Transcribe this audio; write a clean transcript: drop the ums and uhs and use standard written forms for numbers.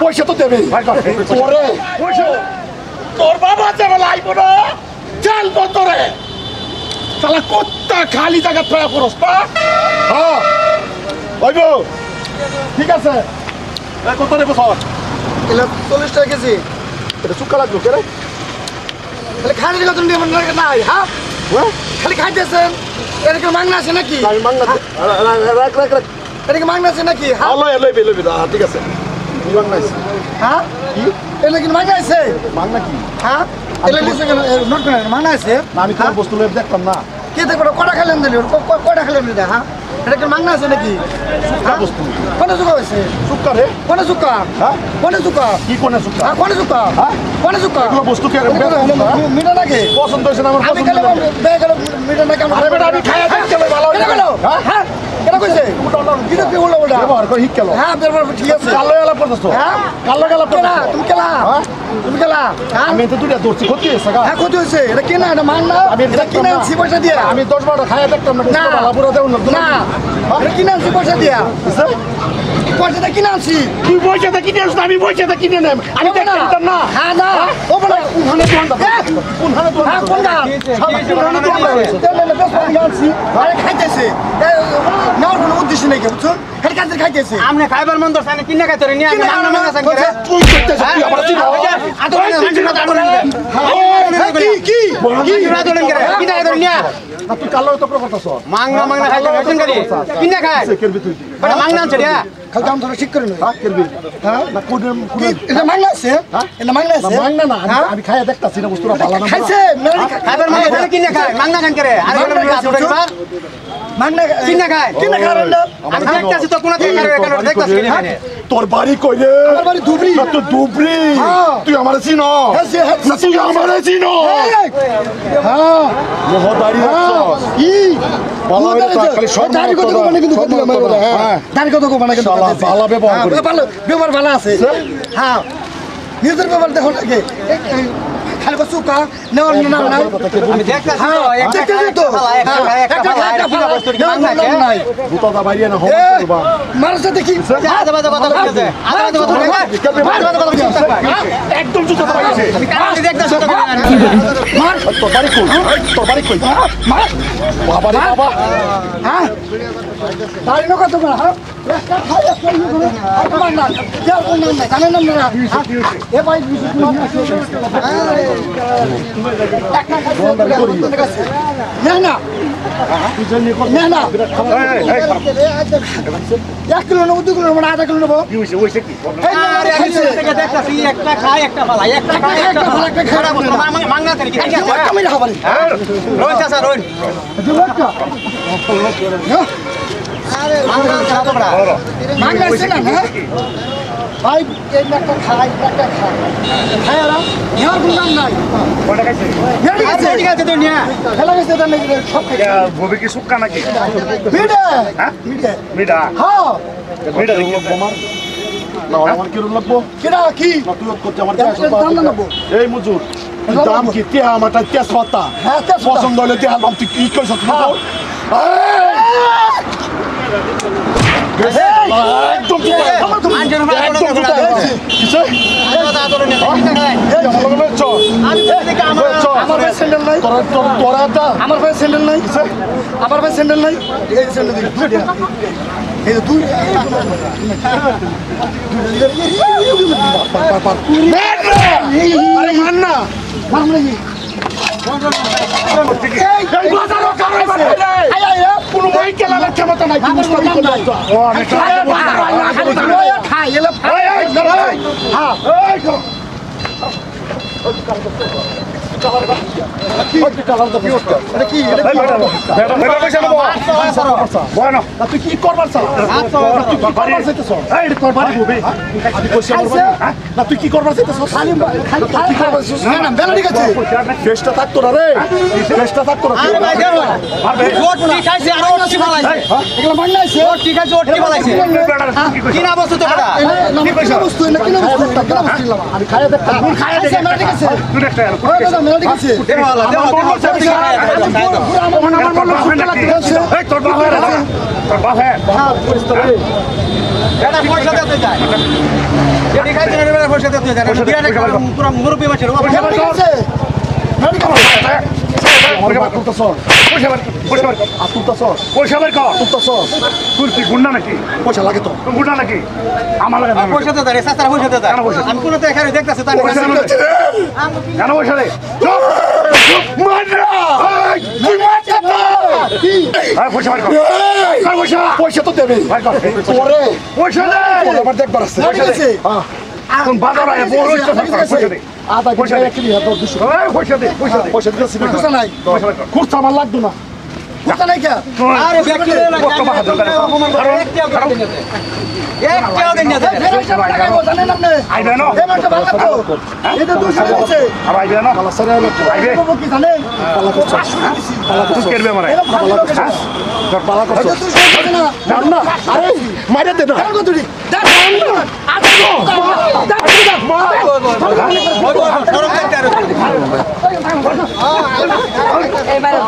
পয়সা তো দেবে তোর বাবা যাবে লাইব না চাল তোরে শালা কত্তা খালি জায়গা ট্রাই করস না হ্যাঁ ওইব ঠিক আছে কত নেবো সব 40 টাকা কেজি এটা চুক্কা লাগলো কে রে তাহলে খালি কত নাই হ্যাঁ খালি খাইতেছেন এটা কি মাংনা আছে নাকি মাংনা রাখ রাখ রাখ এটা কি মাংনা আছে নাকি হ্যাঁ লইবে ঠিক আছে মাংনা আছে হ্যাঁ কি এটা কি মাংনা আছে মাংনা কি হ্যাঁ এটা লিখে কেন নোট করে মাংনা আছে আমি কোন বস্তু লইব দেখতাম না কে দেখো কটা খেলেন দিলি কটা খেলেন দিলি হ্যাঁ এটা কি মাংনা আছে নাকি সুক্কা বস্তু কোনে সুক্কা হইছে সুক্কা রে কোনে সুক্কা হ্যাঁ কোনে সুক্কা কি কোনে সুক্কা কোনে সুক্কা হ্যাঁ কোনে সুক্কা এগুলো বস্তু কে মিটা নাকি পছন্দ হইছে না আমার আমি খেলে বেগেল মিটা নাকি আরে বেটা আমি খাইয়া দেখতে ভালো গেল হ্যাঁ কেন কইছে কি তো উল্টা উল্টা ব্যবহার করে হিক গেল হ্যাঁ ব্যবহার ঠিক আছে কালো এলা পড়ছস হ্যাঁ কালো গেলা কেলা তুমি কেলা তুমি কেলা আমি তো দুইটা দৌড়ছি ক্ষতি হইছে গা হ্যাঁ কত হইছে এটা কেনা এটা মাংনা আমি এটা কিনা আনছি পয়সা দিয়া আমি 10 12 খাইয়া দেখতাম না ভালো পুরো দেও না এটা কিনা আনছি পয়সা দিয়া পয়সাটা কিনা আনছি তুই পয়সাটা কিনে আনছ আমি পয়সাটা কিনে নেব আমি দেখতাম না হ্যাঁ না ও বলে কোনখানে দোকানটা কোনখানে দোকান হ্যাঁ কোনটা কোনখানে দোকান তেলে বেশ আনছি আরে খাইতেছে নাও কোনো উদ্দেশ্য নাই বুঝছো খালি কাজের খাইতেছে আমনে খাইবার মন দরছ না কিনা খাইতরে নি আমি মাংনা মাংনা সান করে তুই করতেছিস তুই আবার তুই আতো কি কিনা দলেন করে কিনা খাইতরে নি তুই কালো তো প্রকটছ মাংনা মাংনা খাইতে হইছেন করি কিনা খায় করবি তুই বড় মাংনা আনছ রিয়া খালি কাম ধরে ঠিক করে নই হ্যাঁ করবি হ্যাঁ না কোন এটা মাংনা আছে এটা মাংনা আছে মাংনা না আমি খাইয়া দেখতাছি না বস্তুটা ভালো না খাইছে খাইবার মন দরছ কিনা খায় মাংনা খান করে আর বলে আতো রিবা মাংনা কিনা খায় কিনা খায় না আমি দেখতাছি তো কোন থেকে করে কেন দেখতাছি কিনা তোর বাড়ি কইলে আমার বাড়ি ধুবড়ি তো ধুবড়ি তুই আমারে চিনো না তুই আমারে চিনো হ্যাঁ মহদারি আছস কি ভালো খালি সব দাড়ি কত মানে কিন্তু কত মানে হ্যাঁ দাড়ি কত মানে কিন্তু ভালো ব্যবহার করি ভালো ব্যবহার ভালো আছে হ্যাঁ নিজের ব্যবহার দেখো নাকি খালি কসুকা নেওয়ার নাম নাই আমি দেখতাছি তো একটা বস্তু কি মাংনা নাই দুটোটা বাইরে না হবে করবা মানুষ দেখি আদা বাদা কথা কইছে আদা বাদা কথা কইছে একদম জুতোটা বাইরে আমি কানে দেখতাছি তো মার তোর বাড়ি কই মার বাবা রে বাবা হ্যাঁ দাড়ি নো কত না হ্যাঁ একটা খাই একটা করে আর তোমার না যা কোন নাম নাই জানেন না এ ভাই না না না না 1 কিলো নেবো 2 কিলো নেবো 1/2 কিলো নেবো আরে আমি থেকে দেখতাছি একটা খাই একটা ফালাই একটা খাই একটা ফালাই একটা খাড়া বস্তু মাংনা করে কি আমি না খাবারে রোন চাচা রোন দুবাক্কা আরে মাংনা খাওয়া তো বড় মাংনা আছে না হ্যাঁ ভাই এই একটা খাই একটা খাই খাই আর ইয়ার কোন নাম নাই কোনটা খাইছিস আর ঠিক আছে তো নিয়া খেলা গেছে তার নাকি সব ভবি কি সুক্কা নাকি মিডে হ্যাঁ মিডে মিডা হ্যাঁ মিডা দেখি বোমার না আমার কি রুল লাগবো কেডা কি না তুই করতে আমার দাম না নেবো এই মজুর দাম কি তে আমারটা তেজপাতা হ্যাঁ তেজপাতা পছন্দ হলে তে আলবাম তুই কি কইছ তুই একদম আনজন ভাই কোন কথা কিছে দাদা তোর নিয়া কিনা খায় এই আমার লগে চল আমি দেখি আমার ভাই স্যান্ডেল নাই তোরাটা আমার ভাই স্যান্ডেল নাই আমার ভাই স্যান্ডেল নাই এই স্যান্ডেল দিই দুইটা এই দুই আরে মান না মার মানে এই বাজারও কামাই বাড়ে আয় আয় কোনো মাই কেলা লাগছে মত নাই আমার কোনো নাম নাই ও আমি খাই এলা হ্যাঁ এটা কি এটা তুই কি করবার না তুই কি করবার না বেলা ঠিক আছে চেষ্টা থাকতো না রে চেষ্টা থাকতো না ওটি খাইছে আর ওটি ফালাইছে এগুলো মান নাই সে ওটি খাইছে ওটি ফালাইছে কিনা বস্তু তো বড় কিনা বস্তু না কিনা বস্তু আমি খাইয়া দেখ খাইয়া দেখে ঠিক আছে তুই একটা মেলা ঠিক আছে তোর বাবা এটা পয়সা দিতে যায় এটি খাইতে না এটা পয়সা দিতে যায় বিরাট একটা পুরো মুরব্বি মাছের ঠিক আছে পয়সা লাগে তো গুন্ডা নাকি আমার লাগে না পয়সা দিতে যায় সাস্তা পয়সা দিতে যায় আমি কোনো তো এখানে দেখতাছি তার কেন পয়সা রে পয়সা তো দেবে পয়সা আবার দেখবার আছে এখন বাজার আয় বড় পয়সা দে আধা পয়সা পয়সা দে পয়সা দিতেছি পয়সা নাই খুঁজতে আমার লাগতো না পয়সা নাই কে আরে ব্যক্তি একটাও দিন না জানেন আপনি আইবে না এই মানটা ভালো তো এটা তো শুরু হচ্ছে আর আইবে না ভালো সারা আইবে কি জানেন তুই করবে মারা পালা করছ এটা তো শুরু হচ্ছে না না আরে মাইরে দে না কত তুই দেখ সরকার